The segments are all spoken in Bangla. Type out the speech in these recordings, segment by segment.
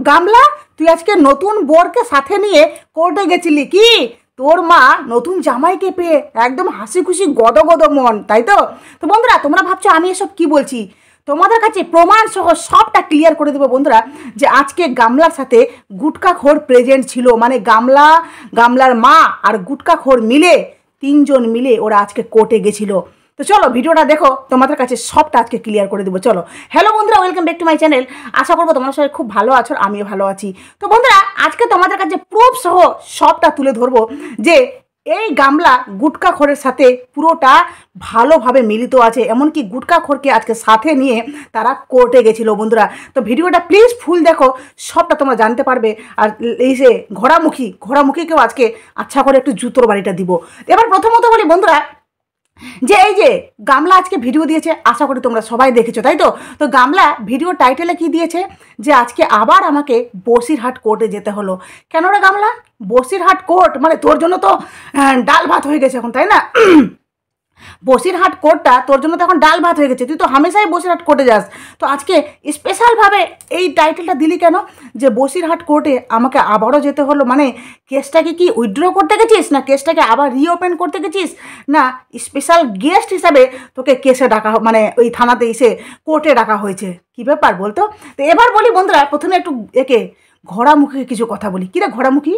গামলা, তুই আজকে নতুন বরকে সাথে নিয়ে কোর্টে গেছিলি কি? তোর মা নতুন জামাইকে পেয়ে একদম হাসি খুশি গদগদ মন, তাই তো? তো বন্ধুরা, তোমরা ভাবছো আমি এসব কি বলছি, তোমাদের কাছে প্রমাণ সহ সবটা ক্লিয়ার করে দেবো বন্ধুরা, যে আজকে গামলার সাথে গুটকাখোর প্রেজেন্ট ছিল। মানে গামলার মা আর গুটকাখোর মিলে, তিনজন মিলে ওরা আজকে কোর্টে গেছিলো। তো চলো ভিডিওটা দেখো, তোমাদের কাছে সবটা আজকে ক্লিয়ার করে দেবো। চলো। হ্যালো বন্ধুরা, welcome back to my channel. আশা করবো তোমরা সবাই খুব ভালো আছো, আমিও ভালো আছি। তো বন্ধুরা, আজকে তোমাদের কাছে প্রুফ সহ সবটা তুলে ধরবো যে এই গামলা গুটকাখোরের সাথে পুরোটা ভালোভাবে মিলিত আছে। এমনকি গুটকাখোরকে আজকে সাথে নিয়ে তারা কোর্টে গেছিলো বন্ধুরা। তো ভিডিওটা প্লিজ ফুল দেখো, সবটা তোমরা জানতে পারবে। আর এই যে ঘোড়ামুখীকেও আজকে আচ্ছা করে একটু জুতোর বাড়িটা দিব। এবার প্রথমত বলি বন্ধুরা, যে এই যে গামলা আজকে ভিডিও দিয়েছে, আশা করি তোমরা সবাই দেখেছো, তাই তো? তো গামলা ভিডিও টাইটেলে কি দিয়েছে, যে আজকে আবার আমাকে বসিরহাট কোর্টে যেতে হলো। কেন রে গামলা? বসিরহাট কোর্ট মানে তোর জন্য তো ডাল ভাত হয়ে গেছে এখন, তাই না? বসিরহাট কোর্টটা তোর জন্য তো এখন ডাল ভাত হয়ে গেছে, তুই তো হামেশাই বসিরহাট কোর্টে যাস। তো আজকে স্পেশালভাবে এই টাইটেলটা দিলি কেন, যে বসিরহাট কোর্টে আমাকে আবারও যেতে হলো? মানে কেসটাকে কি উইথড্র করতে গেছিস, না কেসটাকে আবার রিওপেন করতে গেছিস, না স্পেশাল গেস্ট হিসাবে তোকে কেসে ডাকা, মানে ওই থানাতে এসে কোর্টে ডাকা হয়েছে? কী ব্যাপার বলতো? তো এবার বলি বন্ধুরা, প্রথমে একটু একে ঘোড়ামুখী কিছু কথা বলি। কী রে ঘোড়ামুখী,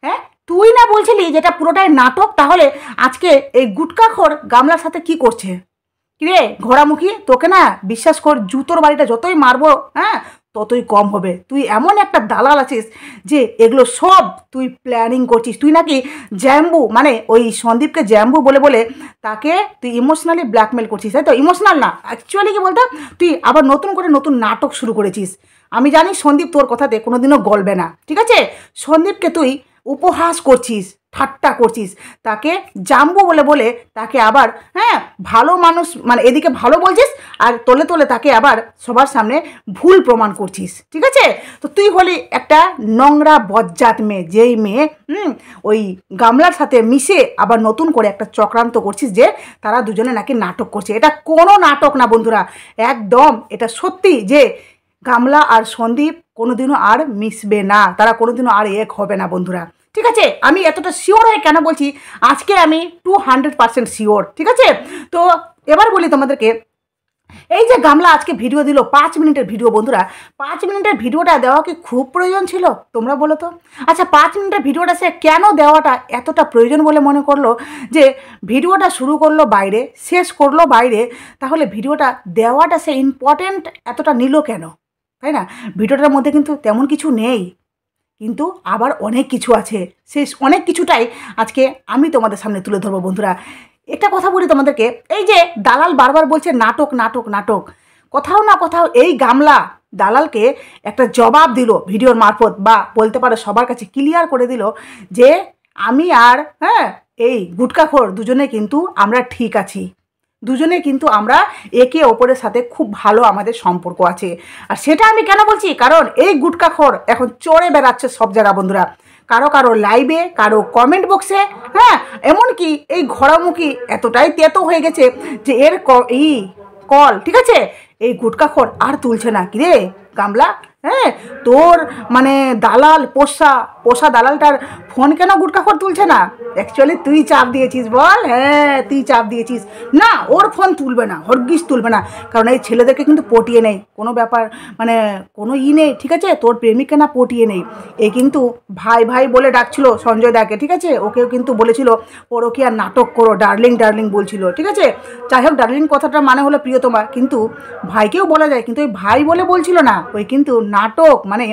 হ্যাঁ তুই না বলছিলি যেটা পুরোটাই নাটক? তাহলে আজকে এই গুটকাখোর গামলার সাথে কি করছে? কিরে ঘোড়ামুখী, তোকে না বিশ্বাস কর, জুতোর বাড়িটা যতই মারবো হ্যাঁ ততই কম হবে। তুই এমন একটা দালাল আছিস যে এগুলো সব তুই প্ল্যানিং করছিস। তুই নাকি জ্যাম্বু, মানে ওই সন্দীপকে জ্যাম্বু বলে বলে তাকে তুই ইমোশনালি ব্ল্যাকমেল করছিস, তাই তো? ইমোশনাল না, অ্যাকচুয়ালি কি বলতো, তুই আবার নতুন করে নতুন নাটক শুরু করেছিস। আমি জানি সন্দীপ তোর কথাতে কোনোদিনও গলবে না, ঠিক আছে? সন্দীপকে তুই উপহাস করছিস, ঠাট্টা করছিস, তাকে জাম্বু বলে বলে তাকে আবার ভালো মানুষ, মানে এদিকে ভালো বলছিস আর তোলে তোলে তাকে আবার সবার সামনে ভুল প্রমাণ করছিস, ঠিক আছে? তো তুই হলি একটা নোংরা বজ্জাত মেয়ে, যেই মেয়ে ওই গামলার সাথে মিশে আবার নতুন করে একটা চক্রান্ত করছিস যে তারা দুজনে নাকি নাটক করছে। এটা কোনো নাটক না বন্ধুরা, একদম এটা সত্যি যে গামলা আর সন্দীপ কোনোদিনও আর মিশবে না, তারা কোনোদিনও আর এক হবে না বন্ধুরা, ঠিক আছে? আমি এতটা শিওর হয়ে কেন বলছি, আজকে আমি 200% শিওর, ঠিক আছে? তো এবার বলি তোমাদেরকে, এই যে গামলা আজকে ভিডিও দিল 5 মিনিটের ভিডিও বন্ধুরা, 5 মিনিটের ভিডিওটা দেওয়া কি খুব প্রয়োজন ছিল তোমরা বলো তো? আচ্ছা 5 মিনিটের ভিডিওটা সে কেন দেওয়াটা এতটা প্রয়োজন বলে মনে করলো, যে ভিডিওটা শুরু করলো বাইরে, শেষ করলো বাইরে, তাহলে ভিডিওটা দেওয়াটা সে ইম্পর্টেন্ট এতটা নিল কেন, তাই না? ভিডিওটার মধ্যে কিন্তু তেমন কিছু নেই, কিন্তু আবার অনেক কিছু আছে। সেই অনেক কিছুটাই আজকে আমি তোমাদের সামনে তুলে ধরবো বন্ধুরা। একটা কথা বলি তোমাদেরকে, এই যে দালাল বারবার বলছে নাটক নাটক নাটক, কোথাও না কোথাও এই গামলা দালালকে একটা জবাব দিল ভিডিওর মারফত, বা বলতে পারো সবার কাছে ক্লিয়ার করে দিল যে আমি আর এই গুটকাখোর দুজনে কিন্তু আমরা ঠিক আছি, দুজনে কিন্তু আমরা একে অপরের সাথে খুব ভালো আমাদের সম্পর্ক আছে। আর সেটা আমি কেন বলছি, কারণ এই গুটকাখোর এখন চড়ে বেড়াচ্ছে সব জায়গা বন্ধুরা, কারো লাইভে, কারো কমেন্ট বক্সে, এমনকি এই ঘোড়ামুখী এতটাই তেতো হয়ে গেছে যে এর কল, ঠিক আছে, এই গুটকাখোর আর তুলছে না। কিরে গামলা, তোর মানে দালাল পোষা দালালটার ফোন কেন গুটকাখোর তুলছে না? অ্যাকচুয়ালি তুই চাপ দিয়েছিস বল, তুই চাপ দিয়েছিস না, ওর ফোন তুলবে না, হরগিজ তুলবে না, কারণ এই ছেলেদেরকে কিন্তু পটিয়ে নেই, কোনো ব্যাপার মানে কোনো নেই, ঠিক আছে? তোর প্রেমিককে না পটিয়ে নেই, এ কিন্তু ভাই বলে ডাকছিল সঞ্জয় দাকে, ঠিক আছে? ওকেও কিন্তু বলেছিল পরকীয়া নাটক করো, ডার্লিং বলছিল, ঠিক আছে? যাই হোক, ডার্লিং কথাটার মানে হলো প্রিয়তমা, কিন্তু ভাইকেও বলা যায়, কিন্তু ওই ভাই বলে বলছিল না, ওই কিন্তু নাটক, মানে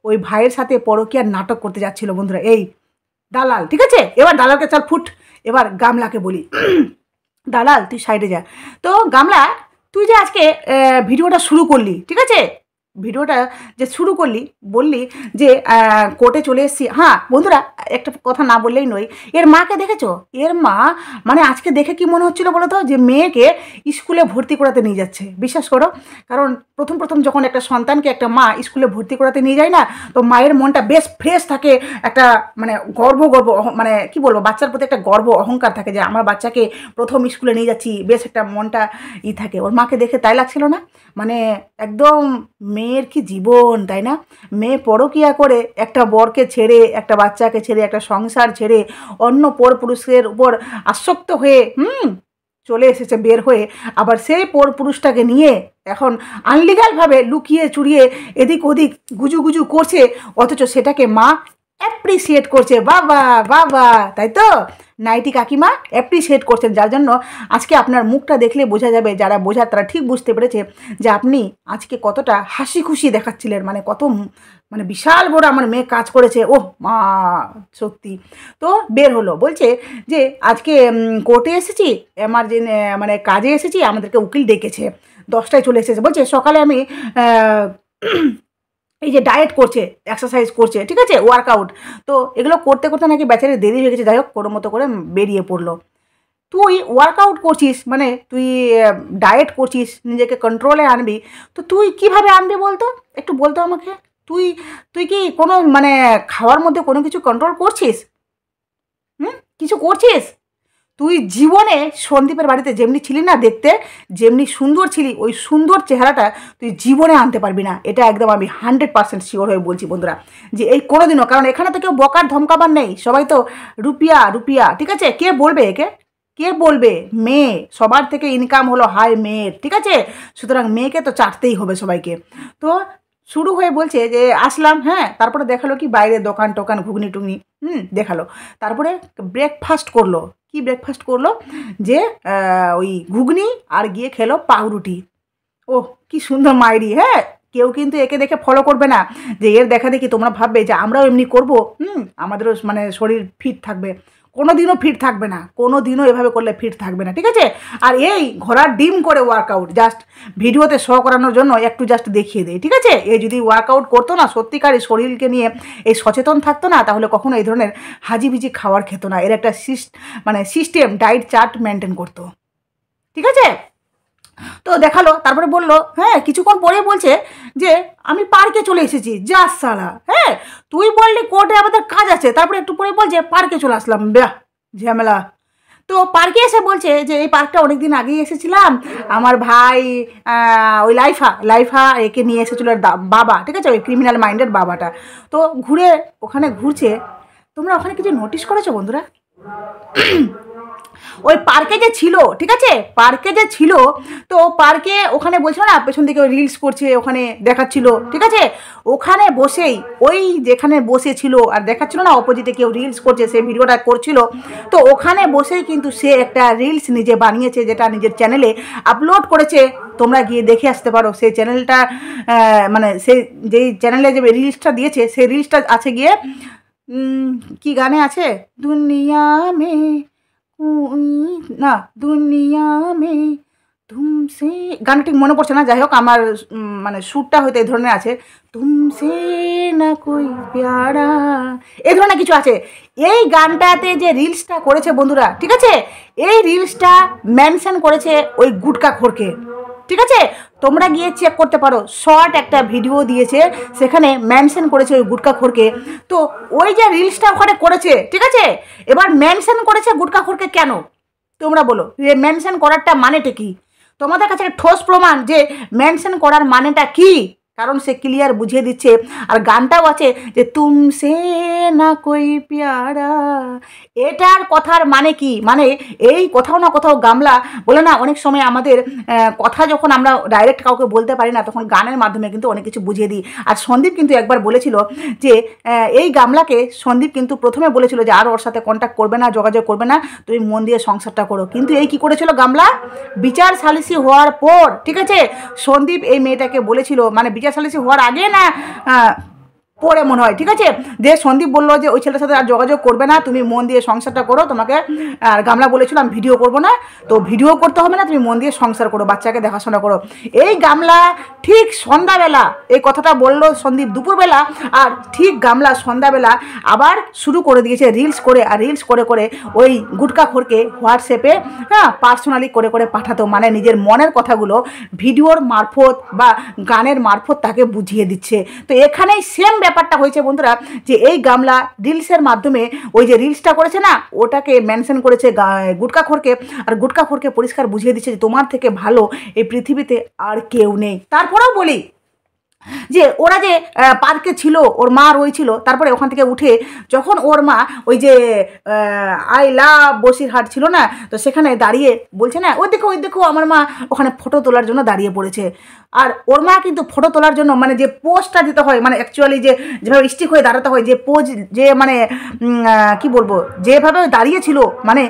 ওই ভাইয়ের সাথে পরকীয়ার নাটক করতে যাচ্ছিল বন্ধুরা এই দালাল, ঠিক আছে? এবার দালালকে চল ফুট, এবার গামলাকে বলি, দালাল তুই সাইডে যা। তো গামলা, তুই যে আজকে ভিডিওটা শুরু করলি, ঠিক আছে, ভিডিওটা যে শুরু করলি, বললি যে কোর্টে চলে এসেছি। হ্যাঁ বন্ধুরা, একটা কথা না বললেই নয়, এর মাকে দেখেছো? এর মা মানে আজকে দেখে কি মনে হচ্ছিলো বলো তো, যে মেয়েকে স্কুলে ভর্তি করাতে নিয়ে যাচ্ছে। বিশ্বাস করো, কারণ প্রথম যখন একটা সন্তানকে একটা মা স্কুলে ভর্তি করাতে নিয়ে যায় না, তো মায়ের মনটা বেশ ফ্রেশ থাকে, একটা মানে গর্ব মানে কি বলবো, বাচ্চার প্রতি একটা গর্ব অহংকার থাকে যে আমার বাচ্চাকে প্রথম স্কুলে নিয়ে যাচ্ছি, বেশ একটা মনটা থাকে। ওর মাকে দেখে তাই লাগছিল না, মানে একদম মেয়ের কি জীবন, তাই না? মেয়ে পরকীয়া করে একটা বরকে ছেড়ে, একটা বাচ্চাকে ছেড়ে, একটা সংসার ছেড়ে অন্য পরপুরুষের উপর আসক্ত হয়ে চলে এসেছে বের হয়ে, আবার সেই পরপুরুষটাকে নিয়ে এখন আনলিগালভাবে লুকিয়ে চুরিয়ে এদিক ওদিক গুজু গুজু করছে, অথচ সেটাকে মা অ্যাপ্রিসিয়েট করছে। বাবা বাবা, তাই তো নাইটি কাকিমা অ্যাপ্রিসিয়েট করছেন, যার জন্য আজকে আপনার মুখটা দেখলে বোঝা যাবে, যারা বোঝার তারা ঠিক বুঝতে পেরেছে যে আপনি আজকে কতটা হাসি খুশি দেখাচ্ছিলেন, মানে কত মানে বিশাল বড় আমার মেয়ে কাজ করেছে। ওহ মা, সত্যি। তো বের হলো, বলছে যে আজকে কোর্টে এসেছি, মানে কাজে এসেছি, আমাদেরকে উকিল ডেকেছে, 10টায় চলে এসেছে। বলছে সকালে আমি এই যে ডায়েট করছে, এক্সারসাইজ করছে, ঠিক আছে, ওয়ার্কআউট, তো এগুলো করতে করতে নাকি বেচারে দেরি হয়ে গেছে। যাই হোক, কোনো মতো করে বেরিয়ে পড়লো। তুই ওয়ার্কআউট করছিস, মানে তুই ডায়েট করছিস, নিজেকে কন্ট্রোলে আনবি, তো তুই কিভাবে আনবি বলতো, একটু বলতো আমাকে। তুই তুই কি কোনো মানে খাওয়ার মধ্যে কোনো কিছু কন্ট্রোল করছিস? কিছু করছিস? তুই জীবনে সন্দীপের বাড়িতে যেমনি ছিলি না দেখতে, যেমনি সুন্দর ছিলি, ওই সুন্দর চেহারাটা তুই জীবনে আনতে পারবি না। এটা একদম আমি 100% শিওর হয়ে বলছি বন্ধুরা, যে এই কোনোদিনও, কারণ এখানে তো কেউ বকার ধমকাবার নেই, সবাই তো রুপিয়া রুপিয়া, ঠিক আছে। কে বলবে একে, কে বলবে? মেয়ে, সবার থেকে ইনকাম হলো হাই মেয়ের, ঠিক আছে। সুতরাং মেয়েকে তো চাটতেই হবে সবাইকে। তো শুরু হয়ে বলছে যে আসলাম, হ্যাঁ, তারপরে দেখালো কি বাইরে দোকান টোকান, ঘুগনি টুগনি দেখালো। তারপরে ব্রেকফাস্ট করলো। কি ব্রেকফাস্ট করলো? যে ওই ঘুগনি আর গিয়ে খেলো পাউরুটি। ওহ কি সুন্দর মাইরি। হ্যাঁ, কেউ কিন্তু একে দেখে ফলো করবে না, যে এর দেখা দেখি তোমরা ভাববে যে আমরাও এমনি করবো, আমাদেরও মানে শরীর ফিট থাকবে। কোনো দিনও ফিট থাকবে না, কোনো দিনও এভাবে করলে ফিট থাকবে না, ঠিক আছে। আর এই ঘোড়ার ডিম করে ওয়ার্কআউট, জাস্ট ভিডিওতে শো করানোর জন্য একটু জাস্ট দেখিয়ে দেয়, ঠিক আছে। এই যদি ওয়ার্কআউট করতো না, সত্যিকারই শরীরকে নিয়ে এই সচেতন থাকতো না, তাহলে কখনো এই ধরনের হাজিবিজি খাবার খেতো না। এর একটা মানে সিস্টেম, ডায়েট চার্ট মেনটেন করতো, ঠিক আছে। তো দেখালো, তারপরে বললো, হ্যাঁ, কিছুক্ষণ পরে বলছে যে আমি পার্কে চলে এসেছি। যা সালা, হ্যাঁ, তুই বললি কোর্টে আমাদের কাজ আছে, তারপরে একটু পরে বলছে পার্কে চলে আসলাম। ব্যাহ, ঝামেলা। তো পার্কে এসে বলছে যে এই পার্কটা অনেক দিন আগেই এসেছিলাম, আমার ভাই ওই লাইফা একে নিয়ে এসেছিলো বাবা, ঠিক আছে, ওই ক্রিমিনাল মাইন্ডেড বাবাটা। তো ঘুরে ওখানে ঘুরছে। তোমরা ওখানে কিছু নোটিস করেছো বন্ধুরা? ওই পার্কে যে ছিল, ঠিক আছে, পার্কে যে ছিল, তো পার্কে ওখানে বলছিল না, পেছন থেকে ওই রিলস করছে, ওখানে দেখাচ্ছিল, ঠিক আছে। ওখানে বসেই, ওই যেখানে বসেছিল আর দেখাচ্ছিল না, অপোজিটে কেউ রিলস করছে, সে ভিডিওটা করছিল, তো ওখানে বসেই কিন্তু সে একটা রিলস নিজে বানিয়েছে, যেটা নিজের চ্যানেলে আপলোড করেছে। তোমরা গিয়ে দেখে আসতে পারো সেই চ্যানেলটা, মানে সেই যেই চ্যানেলে যে রিলসটা দিয়েছে, সেই রিলসটা আছে গিয়ে কি গানে আছে, দুনিয়া মে না, দুনিয়া মে তুমসে, গানটা ঠিক মনে পড়ছে না, যাই হোক, আমার মানে সুরটা হয়তো এই ধরনের আছে, তুমসে না কই প্যারা, এই ধরনের কিছু আছে। এই গানটাতে যে রিলসটা করেছে বন্ধুরা, ঠিক আছে, এই রিলসটা মেনশন করেছে ওই গুটকা খোরকে, ঠিক আছে। তোমরা গিয়ে চেক করতে পারো, শর্ট একটা ভিডিও দিয়েছে, সেখানে মেনশন করেছে ওই গুটকা খোরকে। তো ওই যে রিলসটা ওখানে করেছে, ঠিক আছে, এবার মেনশন করেছে গুটকা খোরকে কেন তোমরা বলো? মেনশন করারটা মানেটা কি? তোমাদের কাছে ঠোস প্রমাণ যে মেনশন করার মানেটা কি, কারণ সে ক্লিয়ার বুঝিয়ে দিচ্ছে। আর গানটাও আছে যে তুমসে না কই প্যারা, এটার কথার মানে কি? মানে এই কোথাও না কোথাও গামলা বলে না, অনেক সময় আমাদের কথা যখন আমরা ডাইরেক্ট কাউকে বলতে পারি না, তখন গানের মাধ্যমে কিন্তু অনেক কিছু বুঝিয়ে দিই। আর সন্দীপ কিন্তু একবার বলেছিল যে এই গামলাকে সন্দীপ কিন্তু প্রথমে বলেছিল যে আর ওর সাথে কন্ট্যাক্ট করবে না, যোগাযোগ করবে না, তুমি মন দিয়ে সংসারটা করো। কিন্তু এই কি করেছিল গামলা, বিচার সালিসি হওয়ার পর, ঠিক আছে, সন্দীপ এই মেয়েটাকে বলেছিল, মানে বিচার সালিসি হওয়ার আগে না পরে মনে হয়, ঠিক আছে, যে সন্দীপ বললো যে ওই ছেলের সাথে আর যোগাযোগ করবে না, তুমি মন দিয়ে সংসারটা করো, তোমাকে আর গামলা বলেছিল আমি ভিডিও করবো না, তো ভিডিও করতে হবে না, তুমি মন দিয়ে সংসার করো, বাচ্চাকে দেখাশোনা করো। এই গামলা ঠিক সন্ধ্যাবেলা এই কথাটা বললো সন্দীপ দুপুরবেলা, আর ঠিক গামলা সন্ধ্যাবেলা আবার শুরু করে দিয়েছে রিলস করে, আর রিলস করে করে ওই গুটকা খোরকে হোয়াটসঅ্যাপে, হ্যাঁ, পার্সোনালি করে করে পাঠাতো, মানে নিজের মনের কথাগুলো ভিডিওর মারফত বা গানের মারফত তাকে বুঝিয়ে দিচ্ছে। তো এখানেই সেম ব্যাপারটা হয়েছে বন্ধুরা, যে এই গামলা রিলসের মাধ্যমে ওই যে রিলসটা করেছে না, ওটাকে মেনশন করেছে গুটকা খোরকে, আর গুটকা খোরকে পরিষ্কার বুঝিয়ে দিচ্ছে যে তোমার থেকে ভালো এই পৃথিবীতে আর কেউ নেই। তারপরেও বলি, যে ওরা যে পার্কে ছিল, ওর মা রয়েছিল, তারপরে ওখান থেকে উঠে যখন ওর মা ওই যে আই লাভ বসিরহাট ছিল না, তো সেখানে দাঁড়িয়ে বলছে না, ওই দেখো আমার মা ওখানে ফটো তোলার জন্য দাঁড়িয়ে পড়েছে। আর ওর মা কিন্তু ফটো তোলার জন্য মানে যে পোজটা দিতে হয়, মানে অ্যাকচুয়ালি যেভাবে স্টিক হয়ে দাঁড়াতে হয়, যে পোজ, যে মানে কি বলবো, যেভাবে দাঁড়িয়েছিল, মানে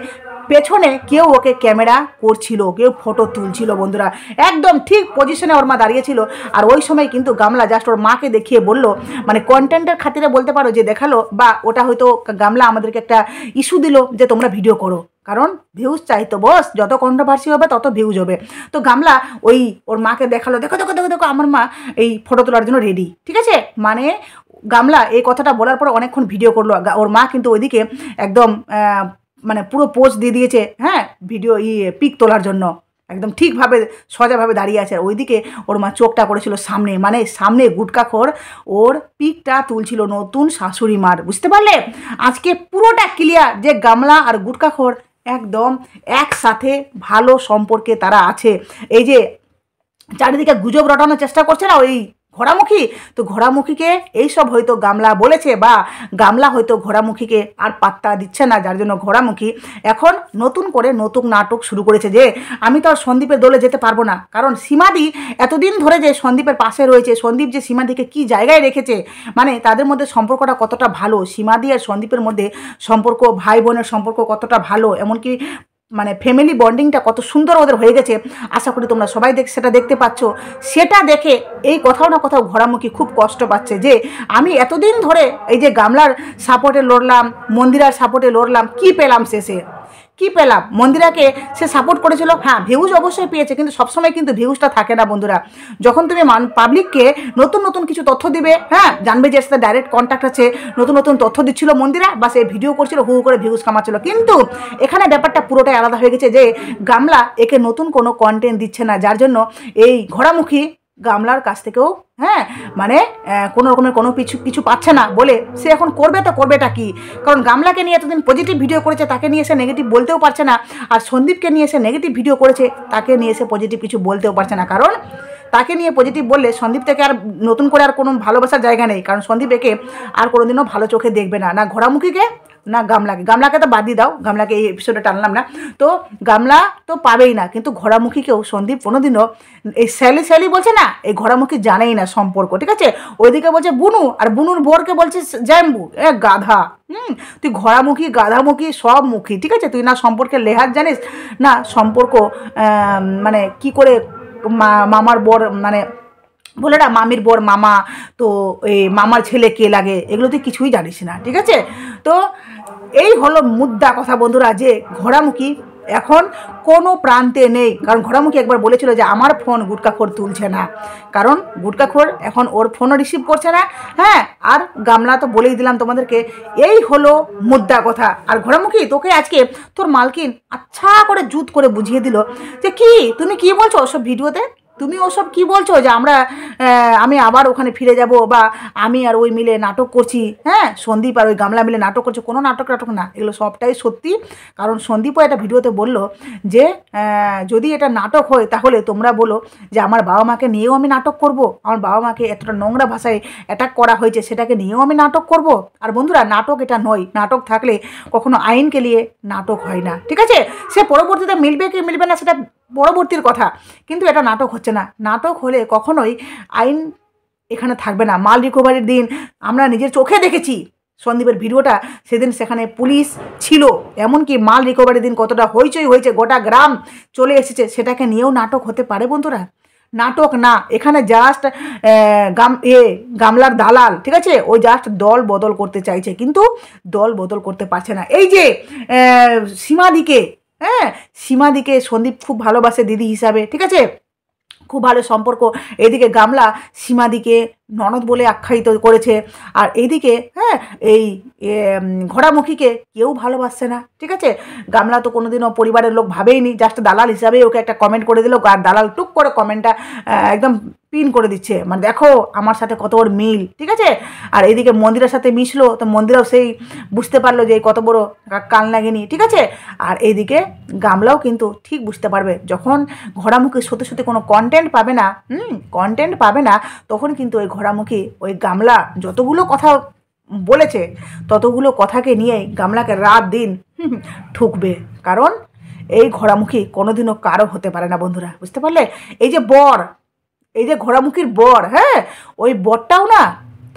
পেছনে কেউ ওকে ক্যামেরা করছিল, কেউ ফটো তুলছিল বন্ধুরা, একদম ঠিক পজিশনে ওর মা দাঁড়িয়েছিল। আর ওই সময় কিন্তু গামলা জাস্ট ওর মাকে দেখিয়ে বলল, মানে কন্টেন্টের খাতিরে বলতে পারো যে দেখালো, বা ওটা হয়তো গামলা আমাদেরকে একটা ইস্যু দিল যে তোমরা ভিডিও করো, কারণ ভিউজ চাইতো বস, যত কন্ট্রোভার্সি হবে তত ভিউজ হবে। তো গামলা ওই ওর মাকে দেখালো, দেখো দেখো দেখো দেখো আমার মা এই ফটো তোলার জন্য রেডি, ঠিক আছে। মানে গামলা এই কথাটা বলার পর অনেকক্ষণ ভিডিও করলো, ওর মা কিন্তু ওইদিকে একদম মানে পুরো পোজ দিয়ে দিয়েছে, হ্যাঁ, ভিডিও পিক তোলার জন্য একদম ঠিকভাবে সোজাভাবে দাঁড়িয়ে আছে। আর ওইদিকে ওর মা চোখটা করেছিল সামনে, মানে সামনে গুটকাখোর ওর পিকটা তুলছিল নতুন শাশুড়ি মার, বুঝতে পারলে? আজকে পুরোটা ক্লিয়ার যে গামলা আর গুটকাখোর একদম একসাথে ভালো সম্পর্কে তারা আছে। এই যে চারিদিকে গুজব রটানোর চেষ্টা করছে না ওই ঘোড়ামুখী, তো ঘোড়ামুখীকে এইসব হয়তো গামলা বলেছে, বা গামলা হয়তো ঘোড়ামুখীকে আর পাত্তা দিচ্ছে না, যার জন্য ঘোড়ামুখী এখন নতুন করে নতুন নাটক শুরু করেছে যে আমি তো আর সন্দীপের দলে যেতে পারবো না, কারণ সীমাদি এতদিন ধরে যে সন্দীপের পাশে রয়েছে, সন্দীপ যে সীমাদিকে কি জায়গায় রেখেছে, মানে তাদের মধ্যে সম্পর্কটা কতটা ভালো, সীমাদি আর সন্দীপের মধ্যে সম্পর্ক, ভাই বোনের সম্পর্ক কতটা ভালো, এমনকি মানে ফ্যামিলি বন্ডিংটা কত সুন্দর ওদের হয়ে গেছে, আশা করি তোমরা সবাই সেটা দেখতে পাচ্ছ। সেটা দেখে এই কোথাও না কোথাও ঘোড়ামুখী খুব কষ্ট পাচ্ছে যে আমি এতদিন ধরে এই যে গামলার সাপোর্টে লড়লাম, মন্দিরার সাপোর্টে লড়লাম, কি পেলাম শেষে? কি পেলাম? মন্দিরাকে সে সাপোর্ট করেছিল, হ্যাঁ ভিউজ অবশ্যই পেয়েছে, কিন্তু সবসময় কিন্তু ভিউজটা থাকে না বন্ধুরা। যখন তুমি পাবলিককে নতুন নতুন কিছু তথ্য দিবে, হ্যাঁ, জানবে যে সাথে ডাইরেক্ট কন্ট্যাক্ট আছে, নতুন নতুন তথ্য দিচ্ছিল মন্দিরা, বা সে ভিডিও করছিল, হু করে ভিউজ কামাচ্ছিল। কিন্তু এখানে ব্যাপারটা পুরোটাই আলাদা হয়ে গেছে যে গামলা একে নতুন কোনো কন্টেন্ট দিচ্ছে না, যার জন্য এই ঘোড়ামুখী গামলার কাছ থেকেও, হ্যাঁ, মানে কোনো রকমের কোনো কিছু পাচ্ছে না বলে সে এখন করবে, তো করবেটা কি? কারণ গামলাকে নিয়ে এতদিন পজিটিভ ভিডিও করেছে, তাকে নিয়ে এসে নেগেটিভ বলতেও পারছে না, আর সন্দীপকে নিয়ে এসে নেগেটিভ ভিডিও করেছে, তাকে নিয়ে এসে পজিটিভ কিছু বলতেও পারছে না, কারণ তাকে নিয়ে পজিটিভ বললে সন্দীপ থেকে আর নতুন করে আর কোনো ভালোবাসার জায়গা নেই, কারণ সন্দীপ একে আর কোনোদিনও ভালো চোখে দেখবে না, না ঘোড়ামুখীকে না গামলাকে তো বাদ দিয়ে দাও, গামলাকে এই এপিসোডে টানলাম না, তো গামলা তো পাবেই না, কিন্তু ঘোড়ামুখীকেও সন্দীপ কোনোদিনও এই স্যালি বলছে না, এই ঘোড়ামুখী জানেই না সম্পর্ক, ঠিক আছে। ওইদিকে বলছে বুনু, আর বুনুর বোরকে বলছে জ্যাম্বু, গাধা। তুই ঘোড়ামুখী, গাধামুখী, সব মুখী, ঠিক আছে। তুই না সম্পর্কের লেহাজ জানিস, না সম্পর্ক মানে কি করে মামার বর, মানে বলে না মামির বর মামা, তো এই মামার ছেলে কে লাগে, এগুলো তুই কিছুই জানিস না, ঠিক আছে। তো এই হলো মুদ্রা কথা বন্ধুরা, যে ঘোড়ামুখী এখন কোনো প্রান্তে নেই, কারণ ঘোড়ামুখী একবার বলেছিল যে আমার ফোন গুটকাখোর তুলছে না, কারণ গুটকাখোর এখন ওর ফোনও রিসিভ করছে না, হ্যাঁ। আর গামলা তো বলেই দিলাম তোমাদেরকে, এই হলো মুদ্রা কথা। আর ঘোড়ামুখী তোকে আজকে তোর মালকিন আচ্ছা করে জুত করে বুঝিয়ে দিল যে কি তুমি কি বলছো ওসব ভিডিওতে, তুমি ওসব কি বলছো যে আমি আবার ওখানে ফিরে যাব, বা আমি আর ওই মিলে নাটক করছি, হ্যাঁ, সন্দীপ আর ওই গামলা মিলে নাটক করছে, কোনো নাটক না, এগুলো সবটাই সত্যি। কারণ সন্দীপও একটা ভিডিওতে বলল যে যদি এটা নাটক হয় তাহলে তোমরা বলো যে আমার বাবা মাকে নিয়েও আমি নাটক করব, আমার বাবা মাকে এতটা নোংরা ভাষায় অ্যাটাক করা হয়েছে সেটাকে নিয়েও আমি নাটক করব। আর বন্ধুরা নাটক এটা নয়, নাটক থাকলে কখনো আইনকে নিয়ে নাটক হয় না, ঠিক আছে। সে পরবর্তীতে মিলবে কি মিলবে না সেটা পরবর্তীর কথা, কিন্তু এটা নাটক হচ্ছে না। নাটক হলে কখনোই আইন এখানে থাকবে না। মাল রিকভারির দিন আমরা নিজের চোখে দেখেছি সন্দীপের ভিডিওটা, সেদিন সেখানে পুলিশ ছিল, এমনকি মাল রিকভারির দিন কতটা হইচই হয়েছে, গোটা গ্রাম চলে এসেছে, সেটাকে নিয়েও নাটক হতে পারে বন্ধুরা? নাটক না, এখানে জাস্ট গামলার দালাল, ঠিক আছে, ওই জাস্ট দল বদল করতে চাইছে, কিন্তু দল বদল করতে পারছে না। এই যে সীমাদিকে, হ্যাঁ, সীমাদিকে সন্দীপ খুব ভালোবাসে দিদি হিসাবে, ঠিক আছে, খুব ভালো সম্পর্ক। এদিকে গামলা সীমাদিকে ননদ বলে আখ্যায়িত করেছে। আর এইদিকে হ্যাঁ এই ঘোড়ামুখীকে কেউ ভালোবাসছে না, ঠিক আছে। গামলা তো কোনোদিনও পরিবারের লোক ভাবেইনি, জাস্ট দালাল হিসাবে ওকে একটা কমেন্ট করে দিল, আর দালাল টুক করে কমেন্টটা একদম পিন করে দিচ্ছে, মানে দেখো আমার সাথে কত ওর মিল, ঠিক আছে। আর এইদিকে মন্দিরের সাথে মিশলো, তো মন্দিরাও সেই বুঝতে পারলো যে কত বড় কান লাগেনি, ঠিক আছে। আর এইদিকে গামলাও কিন্তু ঠিক বুঝতে পারবে যখন ঘোড়ামুখী সত্যি সত্যি কোনো কন্টেন্ট পাবে না, কন্টেন্ট পাবে না, তখন কিন্তু ওই ঘোড়ামুখী ওই গামলা যতগুলো কথা বলেছে ততগুলো কথাকে নিয়েই গামলাকে রাত দিন ঠুকবে। কারণ এই ঘোড়ামুখী কোনোদিনও কারো হতে পারে না বন্ধুরা, বুঝতে পারলে। এই যে বর, এই যে ঘোড়ামুখীর বর, হ্যাঁ ওই বরটাও না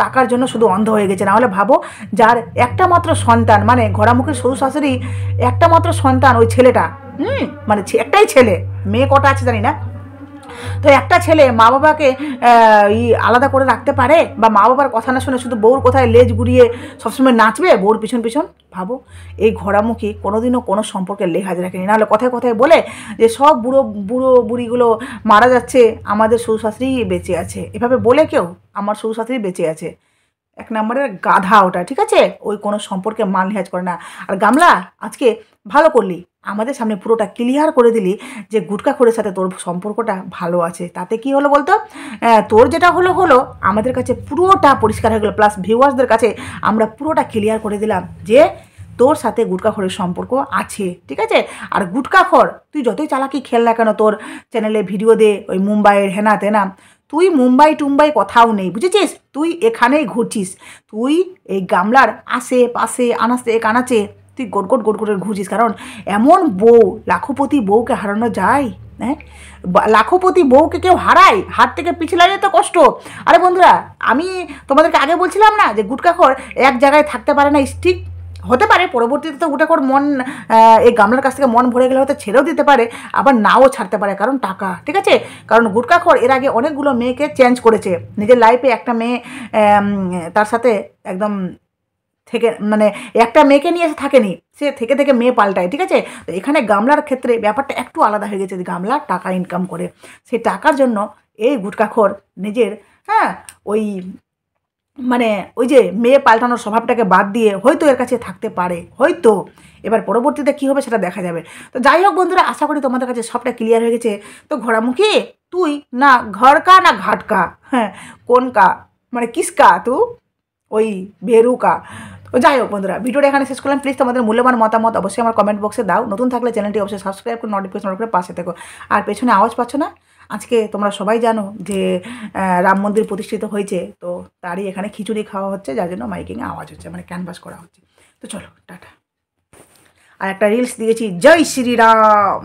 টাকার জন্য শুধু অন্ধ হয়ে গেছে। নাহলে ভাবো যার একটা মাত্র সন্তান, মানে ঘোড়ামুখীর শ্বশুর শাশুড়ি একটা মাত্র সন্তান ওই ছেলেটা, মানে একটাই ছেলে, মেয়ে কটা আছে জানি না, তো একটা ছেলে মা বাবাকে আলাদা করে রাখতে পারে, বা মা বাবার কথা না শুনে শুধু বউর কোথায় লেজ গুড়িয়ে সবসময় নাচবে বউর পিছন পিছন? ভাবো এই ঘোড়ামুখী কোনোদিনও কোনো সম্পর্কে লেহাজ রাখেনি। নাহলে কথায় কথায় বলে যে সব বুড়ো বুড়িগুলো মারা যাচ্ছে, আমাদের শ্বশুর শাশুড়ি বেঁচে আছে, এভাবে বলে কেউ আমার শ্বশুর শাশুড়ি বেঁচে আছে? এক নম্বরের গাধা ওটা, ঠিক আছে। ওই কোনো সম্পর্কে মান লিহাজ করে না। আর গামলা আজকে ভালো করলি, আমাদের সামনে পুরোটা ক্লিয়ার করে দিলি যে গুটখাখোরের সাথে তোর সম্পর্কটা ভালো আছে। তাতে কি হলো বলতো, তোর যেটা হলো আমাদের কাছে পুরোটা পরিষ্কার হয়ে গেলো, প্লাস ভিউয়ার্সদের কাছে আমরা পুরোটা ক্লিয়ার করে দিলাম যে তোর সাথে গুটখাখোরের সম্পর্ক আছে, ঠিক আছে। আর গুটখাখোর তুই যতই চালাকি খেল না কেন, তোর চ্যানেলে ভিডিও দে ওই মুম্বাইয়ের হেনা তেনা, তুই মুম্বাই টুম্বাই কোথাও নেই, বুঝেছিস, তুই এখানেই ঘুরছিস। তুই এই গামলার আশেপাশে আনাচে কানাচে তুই গোট করে ঘুরছিস। কারণ এমন বউ, লাখপতি বউকে হারানো যায়? হ্যাঁ, লাখপতি বউকে কেউ হারায়? হাত থেকে পিছলে তো কষ্ট। আরে বন্ধুরা, আমি তোমাদেরকে আগে বলছিলাম না যে গুটখাখোর এক জায়গায় থাকতে পারে না, ঠিক হতে পারে পরবর্তীতে তো গুটখাখোর মন এই গামলার কাছ থেকে মন ভরে গেলে হয়তো ছেড়েও দিতে পারে, আবার নাও ছাড়তে পারে, কারণ টাকা, ঠিক আছে। কারণ গুটখাখোর এর আগে অনেকগুলো মেয়েকে চেঞ্জ করেছে নিজের লাইফে। একটা মেয়ে তার সাথে একদম থেকে, মানে একটা মেয়েকে নিয়ে এসে থাকেনি, সে থেকে থেকে মেয়ে পাল্টায়, ঠিক আছে। তো এখানে গামলার ক্ষেত্রে ব্যাপারটা একটু আলাদা হয়ে গেছে, যে গামলা টাকা ইনকাম করে, সেই টাকার জন্য এই গুটখাখোর নিজের ওই মানে ওই যে মেয়ে পাল্টানোর স্বভাবটাকে বাদ দিয়ে হয়তো এর কাছে থাকতে পারে, হয়তো। এবার পরবর্তীতে কী হবে সেটা দেখা যাবে। তো যাই হোক বন্ধুরা, আশা করি তোমাদের কাছে সবটা ক্লিয়ার হয়ে গেছে। তো ঘোড়ামুখী তুই না ঘরকা না ঘাটকা, হ্যাঁ কোনকা, মানে কিসকা তুই, ওই ভেরুকা। তো যাই হোক বন্ধুরা, ভিডিওটা এখানে শেষ করলাম। প্লিজ তোমাদের মূল্যবান মতামত অবশ্যই আমার কমেন্ট বক্সে দাও। নতুন থাকলে চ্যানেলটি অবশ্যই সাবস্ক্রাইব করে নোটিফিকেশন করে পাশে থেকো। আর পেছনে আওয়াজ পাচ্ছ না, আজকে তোমরা সবাই জানো যে রাম মন্দির প্রতিষ্ঠিত হয়েছে, তো তারই এখানে খিচুড়ি খাওয়া হচ্ছে, যার জন্য মাইকিংয়ে আওয়াজ হচ্ছে, মানে ক্যানভাস করা হচ্ছে। তো চলো টাটা। আর একটা রিলস দিয়েছি, জয় শ্রীরাম।